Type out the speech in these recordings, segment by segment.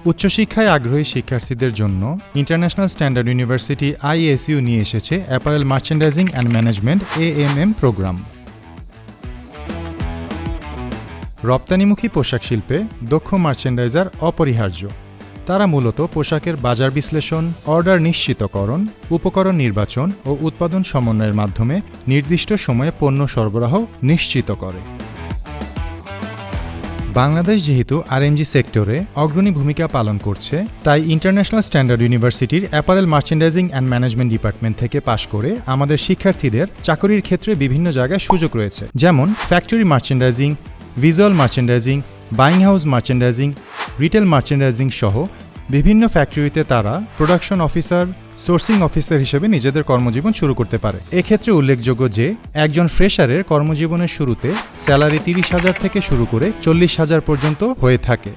উচ্চশিক্ষায় আগ্রহী শিক্ষার্থীদের জন্য ইন্টারন্যাশনাল স্ট্যান্ডার্ড ইউনিভার্সিটি ISU নিয়ে এসেছে apparel merchandising and management AMM programme. রপ্তানিমুখী পোশাক শিল্পে দক্ষ মার্চেন্ডাইজার অপরিহার্য। তারা মূলত পোশাকের বাজার বিশ্লেষণ, অর্ডার নিশ্চিতকরণ, উপকরণ নির্বাচন ও উৎপাদন সমন্বয়ের মাধ্যমে নির্দিষ্ট সময়ে পণ্য সরবরাহ নিশ্চিত করে। বাংলাদেশ যেহেতু RMG সেক্টরে অগ্রণী ভূমিকা পালন করছে, তাই ইন্টারন্যাশনাল স্ট্যান্ডার্ড ইউনিভার্সিটির apparel merchandising and management department থেকে পাশ করে আমাদের শিক্ষার্থীদের চাকরির ক্ষেত্রে বিভিন্ন জায়গায় সুযোগ রয়েছে, যেমন factory merchandising, visual merchandising, buying house merchandising, retail merchandising সহ বিভিন্ন ফ্যাক্টরিতে তারা প্রোডাকশন অফিসার, সোর্সিং অফিসার হিসেবে নিজেদের কর্মজীবন শুরু করতে পারে। এক্ষেত্রে উল্লেখযোগ্য যে একজন ফ্রেশারের কর্মজীবনের শুরুতে স্যালারি 30,000 থেকে শুরু করে 40,000 পর্যন্ত হয়ে থাকে।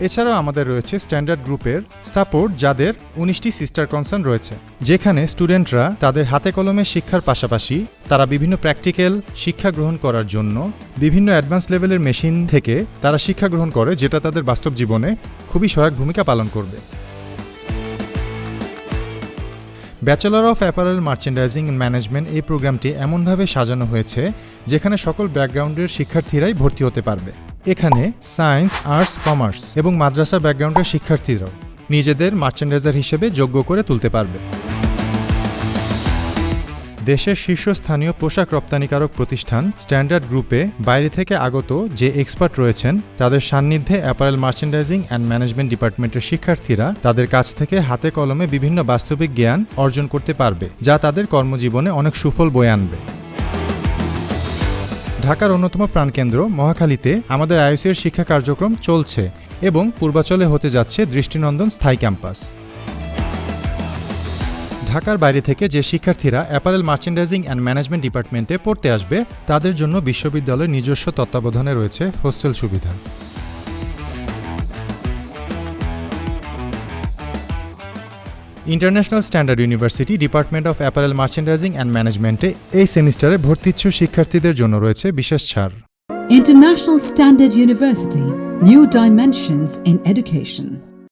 এছাড়াও আমাদের রয়েছে স্ট্যান্ডার্ড গ্রুপের সাপোর্ট, যাদের 19টি সিস্টার কনসার্ন রয়েছে, যেখানে স্টুডেন্টরা তাদের হাতে কলমে শিক্ষার পাশাপাশি তারা বিভিন্ন প্র্যাকটিক্যাল শিক্ষা গ্রহণ করার জন্য বিভিন্ন অ্যাডভান্স লেভেলের মেশিন থেকে তারা শিক্ষা গ্রহণ করে, যেটা তাদের বাস্তব জীবনে খুবই সহায়ক ভূমিকা পালন করবে। Bachelor of apparel merchandising and management এই প্রোগ্রামটি এমনভাবে সাজানো হয়েছে যেখানে সকল ব্যাকগ্রাউন্ডের শিক্ষার্থীরাই ভর্তি হতে পারবে। এখানে সায়েন্স, আর্টস, কমার্স এবং মাদ্রাসা ব্যাকগ্রাউন্ডের শিক্ষার্থীরাও নিজেদের মার্চেন্ডাইজার হিসেবে যোগ্য করে তুলতে পারবে। দেশের শীর্ষস্থানীয় পোশাক রপ্তানিকারক প্রতিষ্ঠান স্ট্যান্ডার্ড গ্রুপে বাইরে থেকে আগত যে এক্সপার্ট রয়েছেন, তাদের সান্নিধ্যে অ্যাপারেল মার্চেন্ডাইজিং অ্যান্ড ম্যানেজমেন্ট ডিপার্টমেন্টের শিক্ষার্থীরা তাদের কাছ থেকে হাতে কলমে বিভিন্ন বাস্তবিক জ্ঞান অর্জন করতে পারবে, যা তাদের কর্মজীবনে অনেক সুফল বয়ে আনবে। ঢাকার অন্যতম প্রাণকেন্দ্র মহাখালীতে আমাদের ISU এর শিক্ষা কার্যক্রম চলছে এবং পূর্বাচলে হতে যাচ্ছে দৃষ্টিনন্দন স্থায়ী ক্যাম্পাস। ঢাকার বাইরে থেকে যে শিক্ষার্থীরা অ্যাপারেল মার্চেন্ডাইজিং অ্যান্ড ম্যানেজমেন্ট ডিপার্টমেন্টে পড়তে আসবে, তাদের জন্য বিশ্ববিদ্যালয়ের নিজস্ব তত্ত্বাবধানে রয়েছে হোস্টেল সুবিধা। International standard university department of apparel merchandising and ম্যানেজমেন্টে এই সেমিস্টারে ভর্তিচ্ছু শিক্ষার্থীদের জন্য রয়েছে বিশেষ ছাড়। International Standard University, new dimensions in education.